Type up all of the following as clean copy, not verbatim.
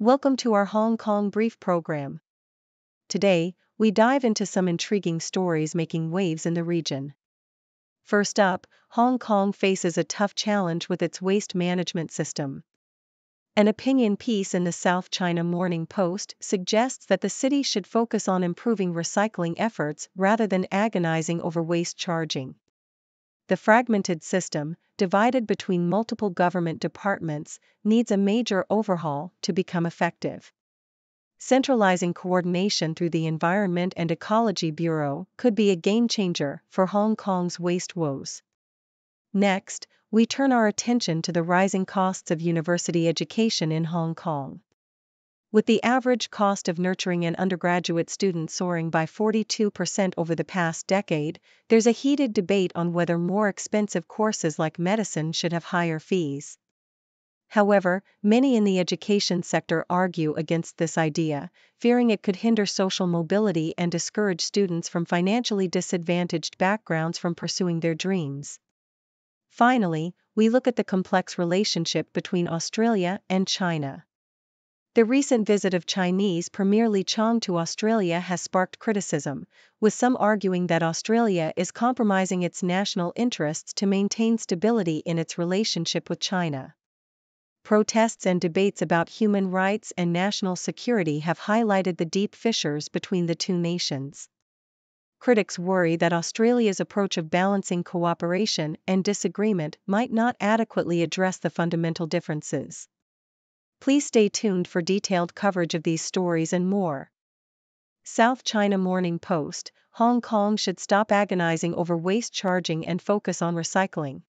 Welcome to our Hong Kong Brief program. Today, we dive into some intriguing stories making waves in the region. First up, Hong Kong faces a tough challenge with its waste management system. An opinion piece in the South China Morning Post suggests that the city should focus on improving recycling efforts rather than agonizing over waste charging. The fragmented system, divided between multiple government departments, needs a major overhaul to become effective. Centralizing coordination through the Environment and Ecology Bureau could be a game-changer for Hong Kong's waste woes. Next, we turn our attention to the rising costs of university education in Hong Kong. With the average cost of nurturing an undergraduate student soaring by 42% over the past decade, there's a heated debate on whether more expensive courses like medicine should have higher fees. However, many in the education sector argue against this idea, fearing it could hinder social mobility and discourage students from financially disadvantaged backgrounds from pursuing their dreams. Finally, we look at the complex relationship between Australia and China. The recent visit of Chinese Premier Li Qiang to Australia has sparked criticism, with some arguing that Australia is compromising its national interests to maintain stability in its relationship with China. Protests and debates about human rights and national security have highlighted the deep fissures between the two nations. Critics worry that Australia's approach of balancing cooperation and disagreement might not adequately address the fundamental differences. Please stay tuned for detailed coverage of these stories and more. South China Morning Post: Hong Kong should stop agonizing over waste charging and focus on recycling.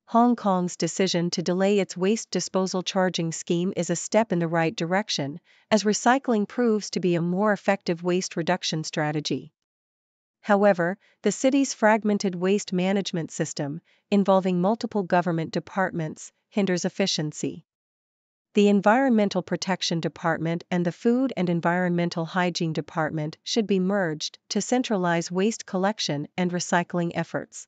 Hong Kong's decision to delay its waste disposal charging scheme is a step in the right direction, as recycling proves to be a more effective waste reduction strategy. However, the city's fragmented waste management system, involving multiple government departments, hinders efficiency. The Environmental Protection Department and the Food and Environmental Hygiene Department should be merged to centralize waste collection and recycling efforts.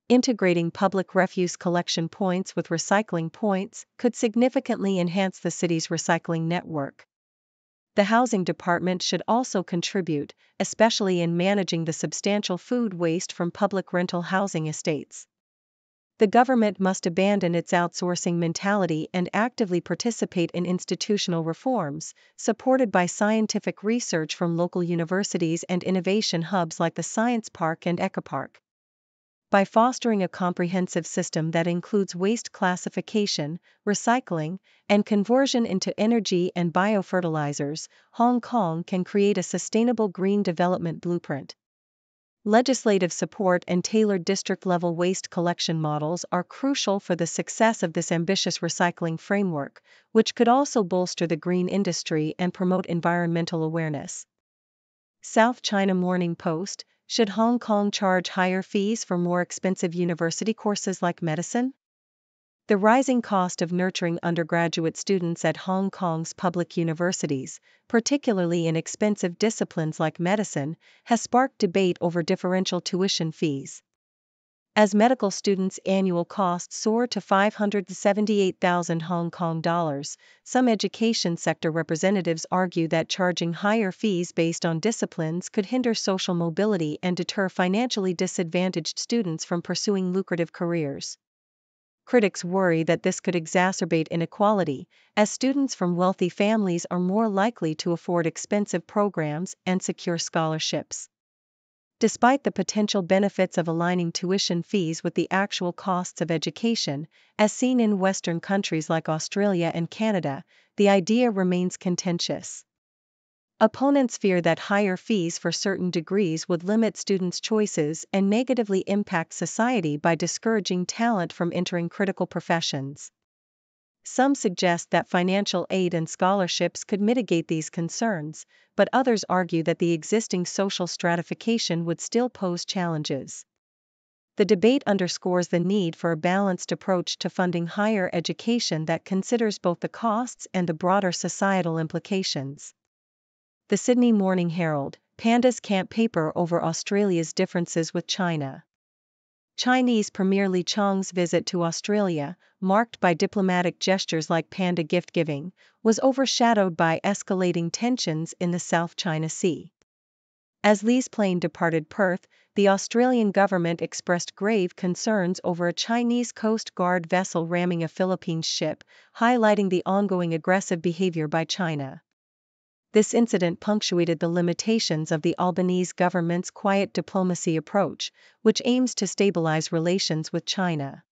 Integrating public refuse collection points with recycling points could significantly enhance the city's recycling network. The Housing Department should also contribute, especially in managing the substantial food waste from public rental housing estates. The government must abandon its outsourcing mentality and actively participate in institutional reforms, supported by scientific research from local universities and innovation hubs like the Science Park and Ecopark. By fostering a comprehensive system that includes waste classification, recycling, and conversion into energy and biofertilizers, Hong Kong can create a sustainable green development blueprint. Legislative support and tailored district-level waste collection models are crucial for the success of this ambitious recycling framework, which could also bolster the green industry and promote environmental awareness. South China Morning Post: should Hong Kong charge higher fees for more expensive university courses like medicine? The rising cost of nurturing undergraduate students at Hong Kong's public universities, particularly in expensive disciplines like medicine, has sparked debate over differential tuition fees. As medical students' annual costs soar to 578,000 Hong Kong dollars, some education sector representatives argue that charging higher fees based on disciplines could hinder social mobility and deter financially disadvantaged students from pursuing lucrative careers. Critics worry that this could exacerbate inequality, as students from wealthy families are more likely to afford expensive programs and secure scholarships. Despite the potential benefits of aligning tuition fees with the actual costs of education, as seen in Western countries like Australia and Canada, the idea remains contentious. Opponents fear that higher fees for certain degrees would limit students' choices and negatively impact society by discouraging talent from entering critical professions. Some suggest that financial aid and scholarships could mitigate these concerns, but others argue that the existing social stratification would still pose challenges. The debate underscores the need for a balanced approach to funding higher education that considers both the costs and the broader societal implications. The Sydney Morning Herald: Pandas camp paper over Australia's differences with China. Chinese Premier Li Qiang's visit to Australia, marked by diplomatic gestures like panda gift-giving, was overshadowed by escalating tensions in the South China Sea. As Li's plane departed Perth, the Australian government expressed grave concerns over a Chinese Coast Guard vessel ramming a Philippine ship, highlighting the ongoing aggressive behavior by China. This incident punctuated the limitations of the Albanese government's quiet diplomacy approach, which aims to stabilize relations with China.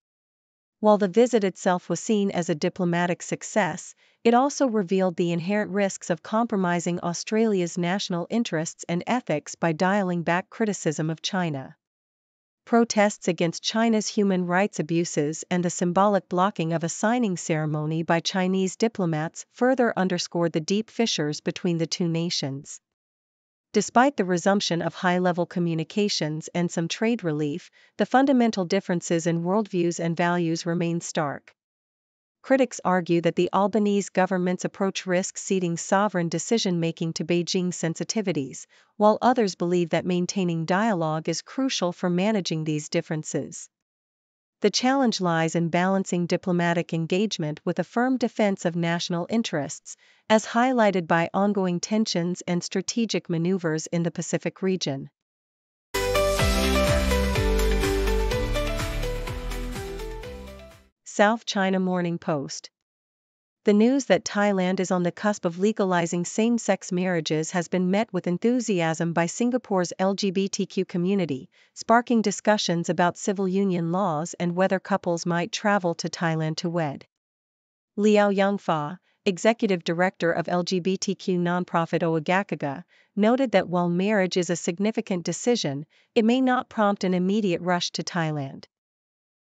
While the visit itself was seen as a diplomatic success, it also revealed the inherent risks of compromising Australia's national interests and ethics by dialing back criticism of China. Protests against China's human rights abuses and the symbolic blocking of a signing ceremony by Chinese diplomats further underscored the deep fissures between the two nations. Despite the resumption of high-level communications and some trade relief, the fundamental differences in worldviews and values remain stark. Critics argue that the Albanese government's approach risks ceding sovereign decision-making to Beijing's sensitivities, while others believe that maintaining dialogue is crucial for managing these differences. The challenge lies in balancing diplomatic engagement with a firm defense of national interests, as highlighted by ongoing tensions and strategic maneuvers in the Pacific region. South China Morning Post. The news that Thailand is on the cusp of legalizing same-sex marriages has been met with enthusiasm by Singapore's LGBTQ community, sparking discussions about civil union laws and whether couples might travel to Thailand to wed. Liao Yangfa, executive director of LGBTQ nonprofit Oagakaga, noted that while marriage is a significant decision, it may not prompt an immediate rush to Thailand.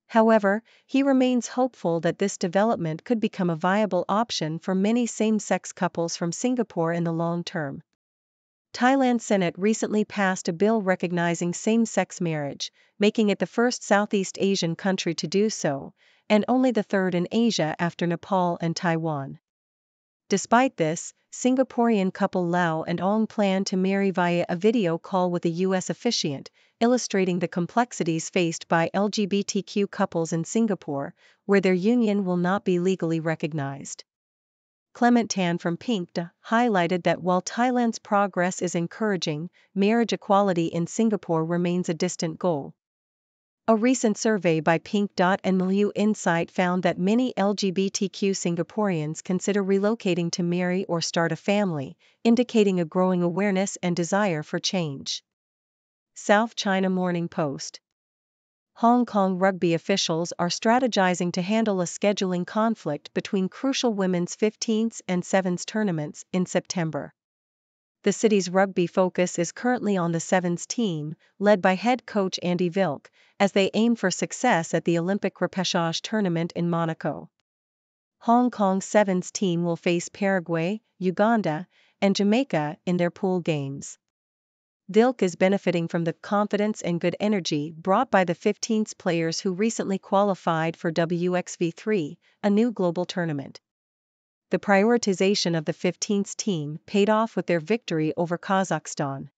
However, he remains hopeful that this development could become a viable option for many same-sex couples from Singapore in the long term. Thailand's Senate recently passed a bill recognizing same-sex marriage, making it the first Southeast Asian country to do so, and only the third in Asia after Nepal and Taiwan. Despite this, Singaporean couple Lau and Ong plan to marry via a video call with a U.S. officiant, illustrating the complexities faced by LGBTQ couples in Singapore, where their union will not be legally recognized. Clement Tan from Pinkda highlighted that while Thailand's progress is encouraging, marriage equality in Singapore remains a distant goal. A recent survey by Pink. And Milieu Insight found that many LGBTQ Singaporeans consider relocating to marry or start a family, indicating a growing awareness and desire for change. South China Morning Post. Hong Kong rugby officials are strategizing to handle a scheduling conflict between crucial women's 15s and 7s tournaments in September. The city's rugby focus is currently on the Sevens team, led by head coach Andy Vilk, as they aim for success at the Olympic repechage tournament in Monaco. Hong Kong's Sevens team will face Paraguay, Uganda, and Jamaica in their pool games. Vilk is benefiting from the confidence and good energy brought by the 15s players who recently qualified for WXV3, a new global tournament. The prioritization of the 15s team paid off with their victory over Kazakhstan.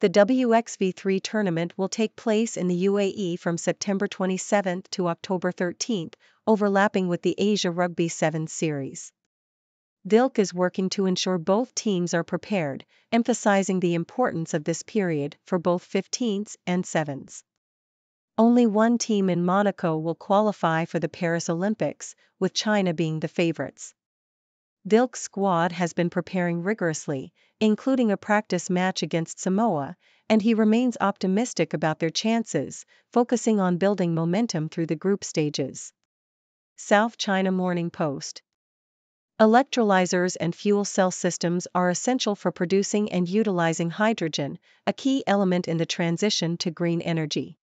The WXV3 tournament will take place in the UAE from September 27 to October 13, overlapping with the Asia Rugby Sevens series. Vilk is working to ensure both teams are prepared, emphasizing the importance of this period for both 15s and 7s. Only one team in Monaco will qualify for the Paris Olympics, with China being the favorites. Vilk's squad has been preparing rigorously, including a practice match against Samoa, and he remains optimistic about their chances, focusing on building momentum through the group stages. South China Morning Post. Electrolyzers and fuel cell systems are essential for producing and utilizing hydrogen, a key element in the transition to green energy.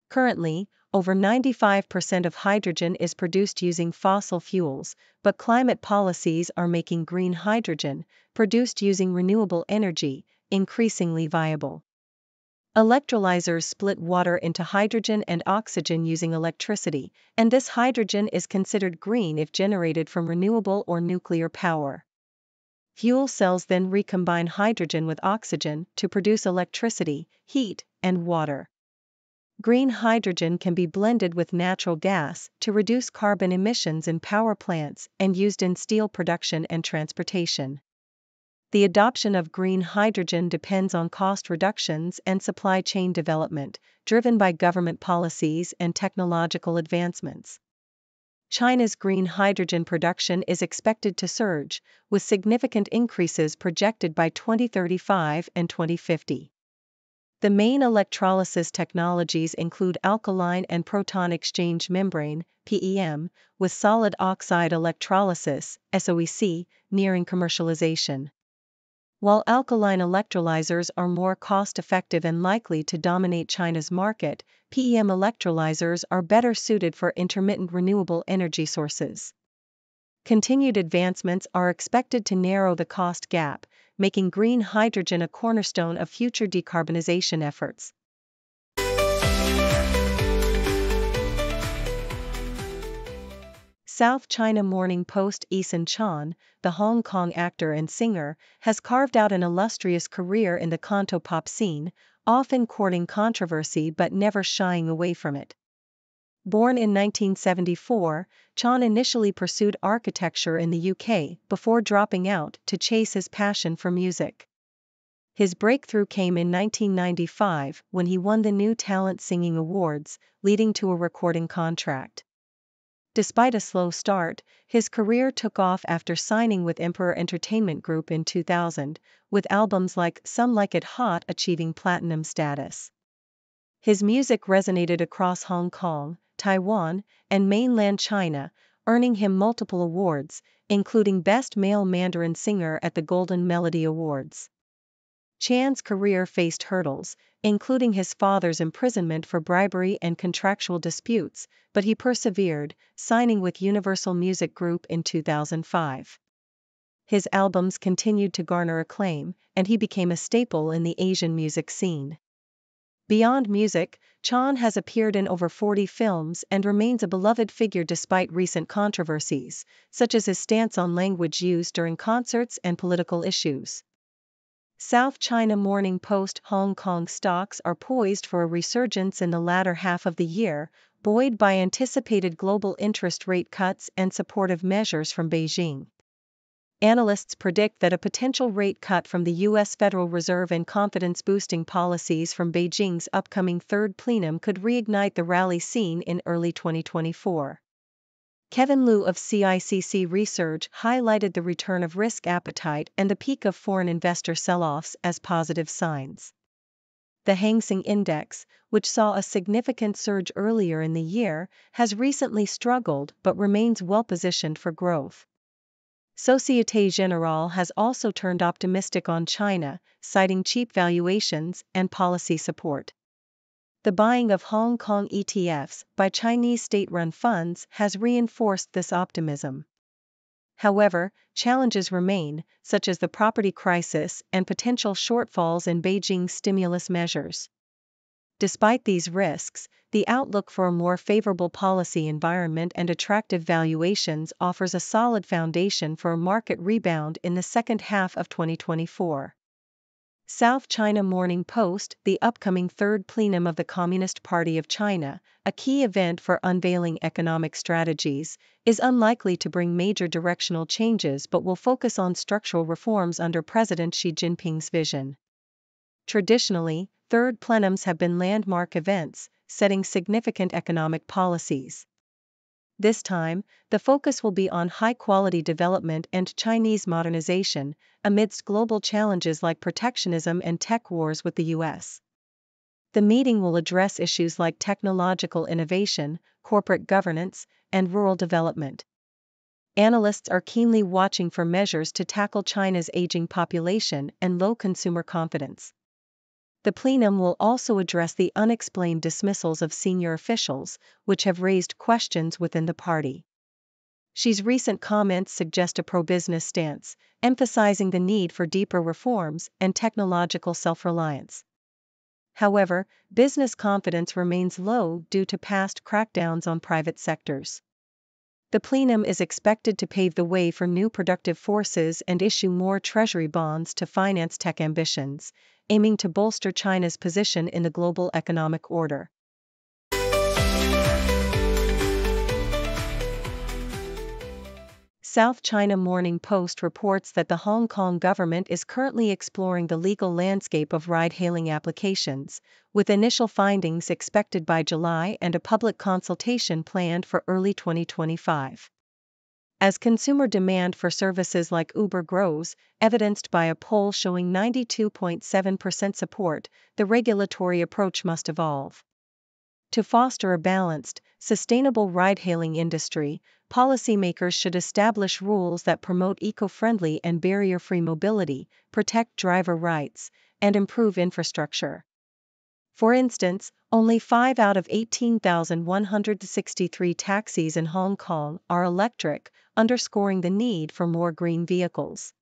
Currently, over 95% of hydrogen is produced using fossil fuels, but climate policies are making green hydrogen, produced using renewable energy, increasingly viable. Electrolyzers split water into hydrogen and oxygen using electricity, and this hydrogen is considered green if generated from renewable or nuclear power. Fuel cells then recombine hydrogen with oxygen to produce electricity, heat, and water. Green hydrogen can be blended with natural gas to reduce carbon emissions in power plants and used in steel production and transportation. The adoption of green hydrogen depends on cost reductions and supply chain development, driven by government policies and technological advancements. China's green hydrogen production is expected to surge, with significant increases projected by 2035 and 2050. The main electrolysis technologies include alkaline and proton exchange membrane (PEM), with solid oxide electrolysis (SOEC) nearing commercialization. While alkaline electrolyzers are more cost-effective and likely to dominate China's market, PEM electrolyzers are better suited for intermittent renewable energy sources. Continued advancements are expected to narrow the cost gap, making green hydrogen a cornerstone of future decarbonization efforts. South China Morning Post Eason Chan, the Hong Kong actor and singer, has carved out an illustrious career in the canto pop scene, often courting controversy but never shying away from it. Born in 1974, Chan initially pursued architecture in the UK before dropping out to chase his passion for music. His breakthrough came in 1995 when he won the New Talent Singing Awards, leading to a recording contract. Despite a slow start, his career took off after signing with Emperor Entertainment Group in 2000, with albums like Some Like It Hot achieving platinum status. His music resonated across Hong Kong, Taiwan, and mainland China, earning him multiple awards, including Best Male Mandarin Singer at the Golden Melody Awards. Chan's career faced hurdles, including his father's imprisonment for bribery and contractual disputes, but he persevered, signing with Universal Music Group in 2005. His albums continued to garner acclaim, and he became a staple in the Asian music scene. Beyond music, Chan has appeared in over 40 films and remains a beloved figure despite recent controversies, such as his stance on language use during concerts and political issues. South China Morning Post Hong Kong stocks are poised for a resurgence in the latter half of the year, buoyed by anticipated global interest rate cuts and supportive measures from Beijing. Analysts predict that a potential rate cut from the U.S. Federal Reserve and confidence-boosting policies from Beijing's upcoming third plenum could reignite the rally seen in early 2024. Kevin Liu of CICC Research highlighted the return of risk appetite and the peak of foreign investor sell-offs as positive signs. The Hang Seng Index, which saw a significant surge earlier in the year, has recently struggled but remains well-positioned for growth. Société Générale has also turned optimistic on China, citing cheap valuations and policy support. The buying of Hong Kong ETFs by Chinese state-run funds has reinforced this optimism. However, challenges remain, such as the property crisis and potential shortfalls in Beijing's stimulus measures. Despite these risks, the outlook for a more favorable policy environment and attractive valuations offers a solid foundation for a market rebound in the second half of 2024. South China Morning Post, the upcoming third plenum of the Communist Party of China, a key event for unveiling economic strategies, is unlikely to bring major directional changes but will focus on structural reforms under President Xi Jinping's vision. Traditionally, third plenums have been landmark events, setting significant economic policies. This time, the focus will be on high-quality development and Chinese modernization, amidst global challenges like protectionism and tech wars with the U.S. The meeting will address issues like technological innovation, corporate governance, and rural development. Analysts are keenly watching for measures to tackle China's aging population and low consumer confidence. The plenum will also address the unexplained dismissals of senior officials, which have raised questions within the party. Xi's recent comments suggest a pro-business stance, emphasizing the need for deeper reforms and technological self-reliance. However, business confidence remains low due to past crackdowns on private sectors. The plenum is expected to pave the way for new productive forces and issue more treasury bonds to finance tech ambitions, aiming to bolster China's position in the global economic order. South China Morning Post reports that the Hong Kong government is currently exploring the legal landscape of ride-hailing applications, with initial findings expected by July and a public consultation planned for early 2025. As consumer demand for services like Uber grows, evidenced by a poll showing 92.7% support, the regulatory approach must evolve. To foster a balanced, sustainable ride-hailing industry, policymakers should establish rules that promote eco-friendly and barrier-free mobility, protect driver rights, and improve infrastructure. For instance, only 5 out of 18,163 taxis in Hong Kong are electric, underscoring the need for more green vehicles.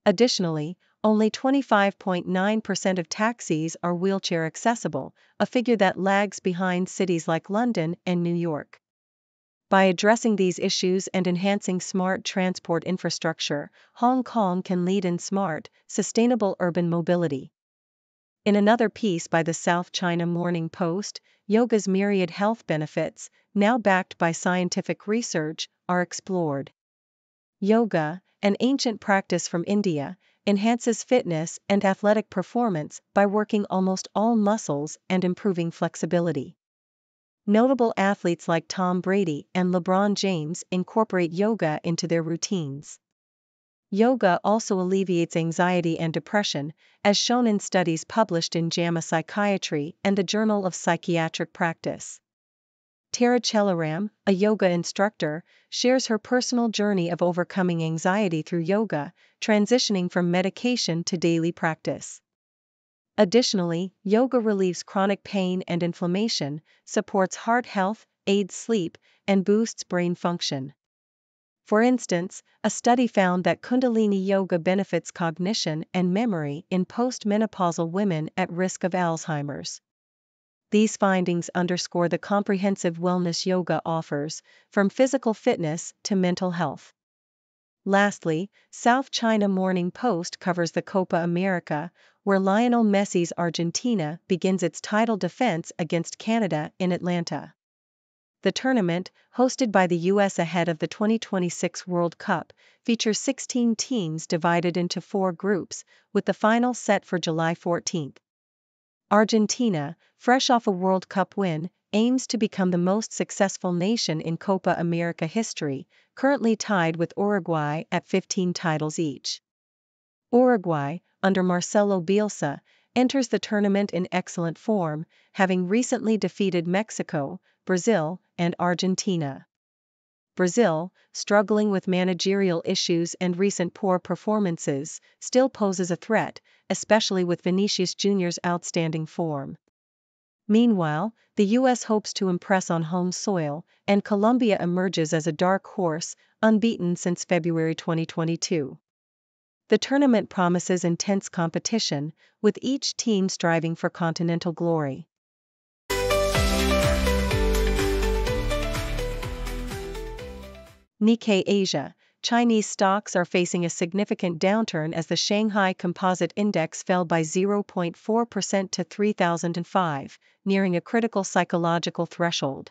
Additionally, only 25.9% of taxis are wheelchair accessible, a figure that lags behind cities like London and New York. By addressing these issues and enhancing smart transport infrastructure, Hong Kong can lead in smart, sustainable urban mobility. In another piece by the South China Morning Post, yoga's myriad health benefits, now backed by scientific research, are explored. Yoga, an ancient practice from India, enhances fitness and athletic performance by working almost all muscles and improving flexibility. Notable athletes like Tom Brady and LeBron James incorporate yoga into their routines. Yoga also alleviates anxiety and depression, as shown in studies published in JAMA Psychiatry and the Journal of Psychiatric Practice. Tara Chelaram, a yoga instructor, shares her personal journey of overcoming anxiety through yoga, transitioning from medication to daily practice. Additionally, yoga relieves chronic pain and inflammation, supports heart health, aids sleep, and boosts brain function. For instance, a study found that Kundalini Yoga benefits cognition and memory in postmenopausal women at risk of Alzheimer's. These findings underscore the comprehensive wellness yoga offers, from physical fitness to mental health. Lastly, South China Morning Post covers the Copa America, where Lionel Messi's Argentina begins its title defense against Canada in Atlanta. The tournament, hosted by the U.S. ahead of the 2026 World Cup, features 16 teams divided into 4 groups, with the final set for July 14. Argentina, fresh off a World Cup win, aims to become the most successful nation in Copa America history, currently tied with Uruguay at 15 titles each. Uruguay, under Marcelo Bielsa, enters the tournament in excellent form, having recently defeated Mexico, Brazil, and Argentina. Brazil, struggling with managerial issues and recent poor performances, still poses a threat, especially with Vinicius Jr.'s outstanding form. Meanwhile, the U.S. hopes to impress on home soil, and Colombia emerges as a dark horse, unbeaten since February 2022. The tournament promises intense competition, with each team striving for continental glory. Nikkei Asia, Chinese stocks are facing a significant downturn as the Shanghai Composite Index fell by 0.4% to 3,005, nearing a critical psychological threshold.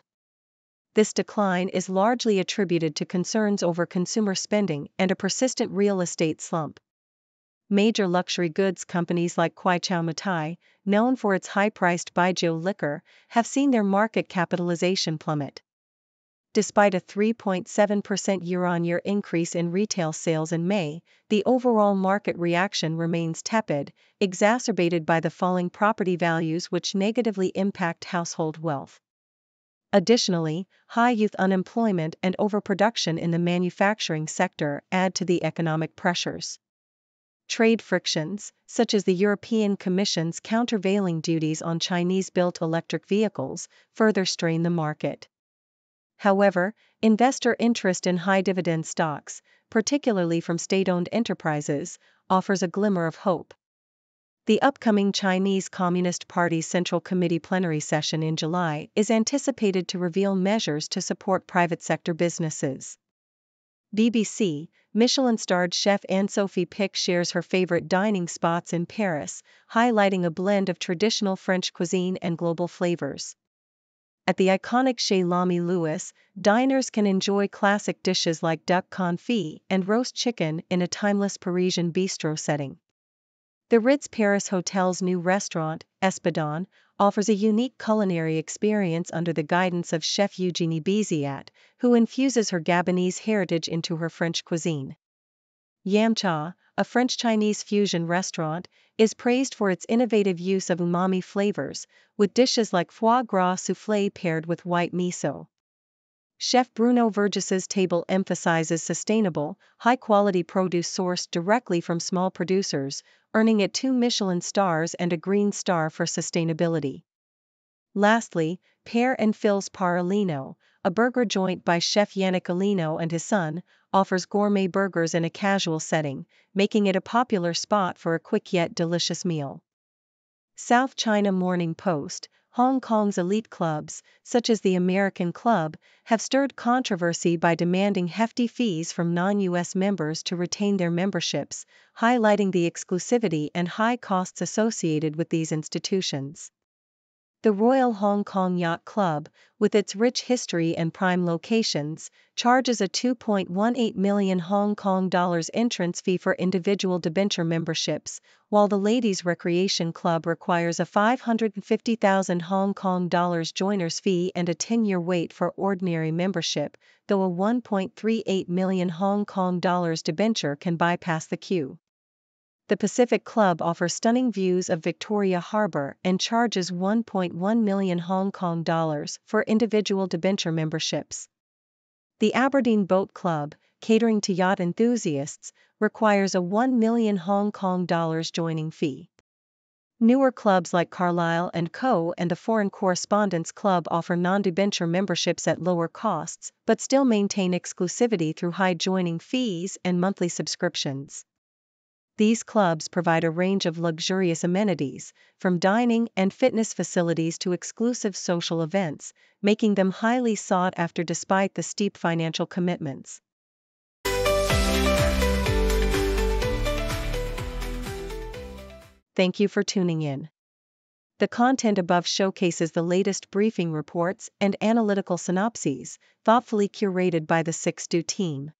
This decline is largely attributed to concerns over consumer spending and a persistent real estate slump. Major luxury goods companies like Kwaichow Matai, known for its high-priced Baijiu liquor, have seen their market capitalization plummet. Despite a 3.7% year-on-year increase in retail sales in May, the overall market reaction remains tepid, exacerbated by the falling property values which negatively impact household wealth. Additionally, high youth unemployment and overproduction in the manufacturing sector add to the economic pressures. Trade frictions, such as the European Commission's countervailing duties on Chinese-built electric vehicles, further strain the market. However, investor interest in high-dividend stocks, particularly from state-owned enterprises, offers a glimmer of hope. The upcoming Chinese Communist Party Central Committee plenary session in July is anticipated to reveal measures to support private sector businesses. BBC, Michelin-starred chef Anne-Sophie Pic shares her favorite dining spots in Paris, highlighting a blend of traditional French cuisine and global flavors. At the iconic Chez l'Ami Louis, diners can enjoy classic dishes like duck confit and roast chicken in a timeless Parisian bistro setting. The Ritz Paris Hotel's new restaurant, Espadon, offers a unique culinary experience under the guidance of chef Eugénie Biziat, who infuses her Gabonese heritage into her French cuisine. Yam Cha, a French-Chinese fusion restaurant, is praised for its innovative use of umami flavors, with dishes like foie gras soufflé paired with white miso. Chef Bruno Verges's table emphasizes sustainable, high-quality produce sourced directly from small producers, earning it 2 Michelin stars and a Green Star for sustainability. Lastly, Pere and Phil's Parolino, a burger joint by Chef Yannick Alino and his son, offers gourmet burgers in a casual setting, making it a popular spot for a quick yet delicious meal. South China Morning Post: Hong Kong's elite clubs, such as the American Club, have stirred controversy by demanding hefty fees from non-US members to retain their memberships, highlighting the exclusivity and high costs associated with these institutions. The Royal Hong Kong Yacht Club, with its rich history and prime locations, charges a 2.18 million Hong Kong dollars entrance fee for individual debenture memberships, while the Ladies Recreation Club requires a 550,000 Hong Kong dollars joiners fee and a 10-year wait for ordinary membership, though a 1.38 million Hong Kong dollars debenture can bypass the queue. The Pacific Club offers stunning views of Victoria Harbour and charges 1.1 million Hong Kong dollars for individual debenture memberships. The Aberdeen Boat Club, catering to yacht enthusiasts, requires a 1 million Hong Kong dollars joining fee. Newer clubs like Carlisle & Co. and the Foreign Correspondents Club offer non-debenture memberships at lower costs, but still maintain exclusivity through high joining fees and monthly subscriptions. These clubs provide a range of luxurious amenities, from dining and fitness facilities to exclusive social events, making them highly sought after despite the steep financial commitments. Thank you for tuning in. The content above showcases the latest briefing reports and analytical synopses, thoughtfully curated by the 6Do team.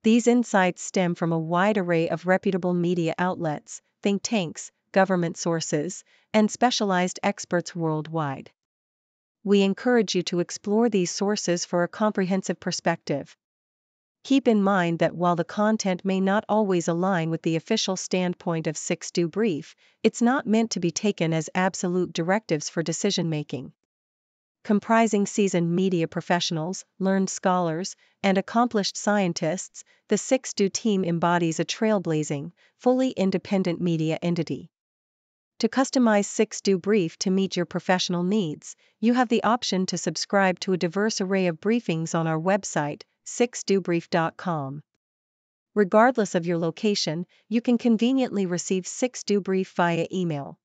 These insights stem from a wide array of reputable media outlets, think tanks, government sources, and specialized experts worldwide. We encourage you to explore these sources for a comprehensive perspective. Keep in mind that while the content may not always align with the official standpoint of 6Do Brief, it's not meant to be taken as absolute directives for decision-making. Comprising seasoned media professionals, learned scholars, and accomplished scientists, the 6Do team embodies a trailblazing, fully independent media entity. To customize 6Do Brief to meet your professional needs, you have the option to subscribe to a diverse array of briefings on our website, 6dobrief.com. Regardless of your location, you can conveniently receive 6Do Brief via email.